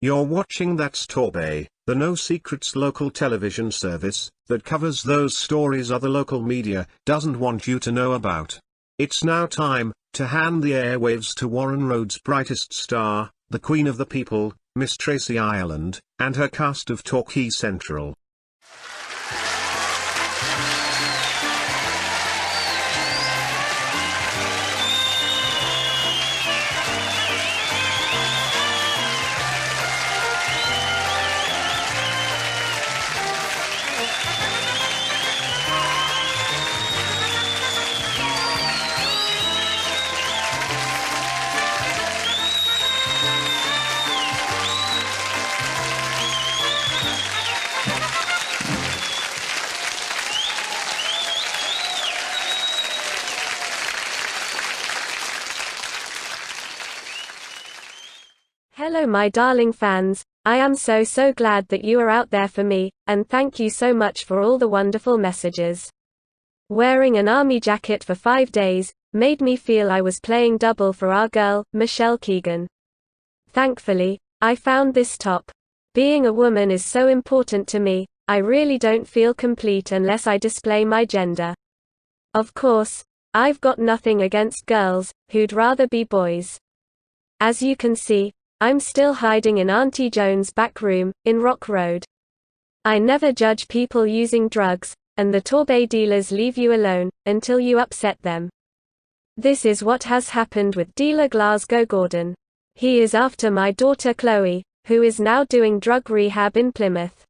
You're watching That's Torbay, the no secrets local television service that covers those stories other local media doesn't want you to know about. It's now time to hand the airwaves to Warren Road's brightest star, the Queen of the People, Miss Tracey Ireland, and her cast of Torquay Central. Hello my darling fans, I am so glad that you are out there for me, and thank you so much for all the wonderful messages. Wearing an army jacket for 5 days made me feel I was playing double for our girl, Michelle Keegan. Thankfully, I found this top. Being a woman is so important to me, I really don't feel complete unless I display my gender. Of course, I've got nothing against girls, who'd rather be boys. As you can see, I'm still hiding in Auntie Joan's back room, in Rock Road. I never judge people using drugs, and the Torbay dealers leave you alone, until you upset them. This is what has happened with Dealer Glasgow Gordon. He is after my daughter Chloe, who is now doing drug rehab in Plymouth.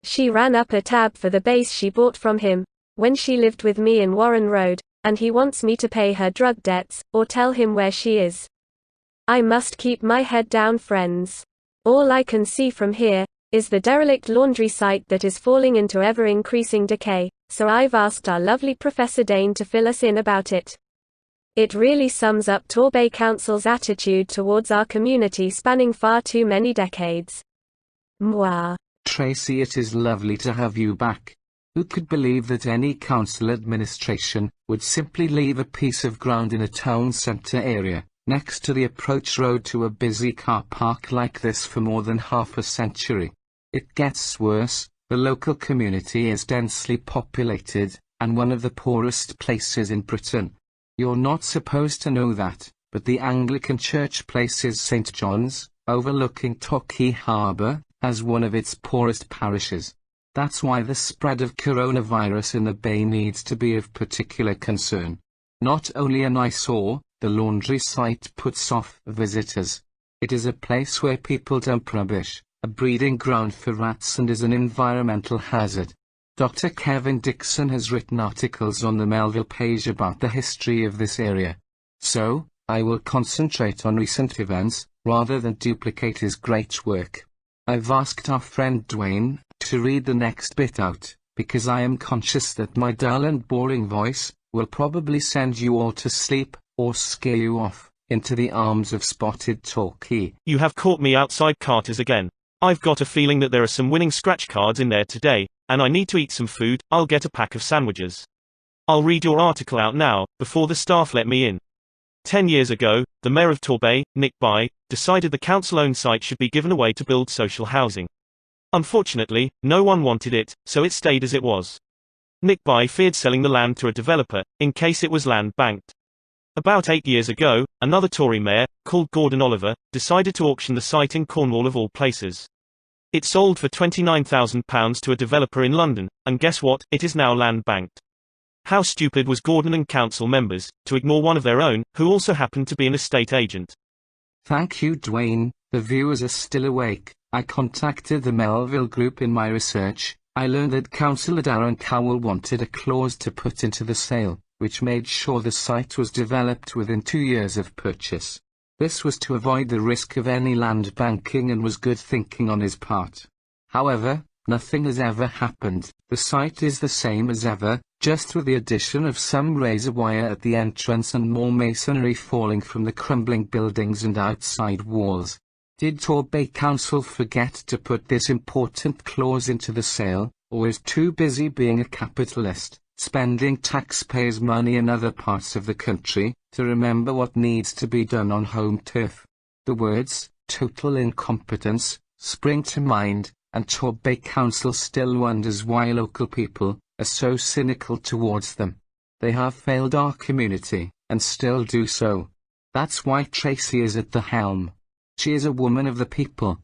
She ran up a tab for the base she bought from him, when she lived with me in Warren Road, and he wants me to pay her drug debts, or tell him where she is. I must keep my head down, friends. All I can see from here is the derelict laundry site that is falling into ever-increasing decay, so I've asked our lovely Professor Dane to fill us in about it. It really sums up Torbay Council's attitude towards our community spanning far too many decades. Mwah. Tracey, it is lovely to have you back. Who could believe that any council administration would simply leave a piece of ground in a town centre area, next to the approach road to a busy car park like this for more than half a century? It gets worse. The local community is densely populated, and one of the poorest places in Britain. You're not supposed to know that, but the Anglican church place is St. John's, overlooking Torquay Harbour, has one of its poorest parishes. That's why the spread of coronavirus in the bay needs to be of particular concern. Not only an eyesore, the laundry site puts off visitors. It is a place where people dump rubbish, a breeding ground for rats, and is an environmental hazard. Dr. Kevin Dixon has written articles on the Melville page about the history of this area. So, I will concentrate on recent events, rather than duplicate his great work. I've asked our friend Dwayne to read the next bit out, because I am conscious that my dull and boring voice will probably send you all to sleep, or scare you off into the arms of spotted Torquay. You have caught me outside Carter's again. I've got a feeling that there are some winning scratch cards in there today, and I need to eat some food. I'll get a pack of sandwiches. I'll read your article out now, before the staff let me in. 10 years ago, the mayor of Torbay, Nick Bye, decided the council-owned site should be given away to build social housing. Unfortunately, no one wanted it, so it stayed as it was. Nick Bye feared selling the land to a developer, in case it was land banked. About 8 years ago, another Tory mayor, called Gordon Oliver, decided to auction the site in Cornwall of all places. It sold for £29,000 to a developer in London, and guess what, it is now land banked. How stupid was Gordon and council members, to ignore one of their own, who also happened to be an estate agent? Thank you, Dwayne. The viewers are still awake. I contacted the Melville group in my research. I learned that Councillor Darren Cowell wanted a clause to put into the sale, which made sure the site was developed within 2 years of purchase. This was to avoid the risk of any land banking and was good thinking on his part. However, nothing has ever happened. The site is the same as ever, just with the addition of some razor wire at the entrance and more masonry falling from the crumbling buildings and outside walls. Did Torbay Council forget to put this important clause into the sale, or is too busy being a capitalist, spending taxpayers' money in other parts of the country, to remember what needs to be done on home turf? The words, total incompetence spring to mind, and Torbay Council still wonders why local people are so cynical towards them. They have failed our community, and still do so. That's why Tracey is at the helm. She is a woman of the people.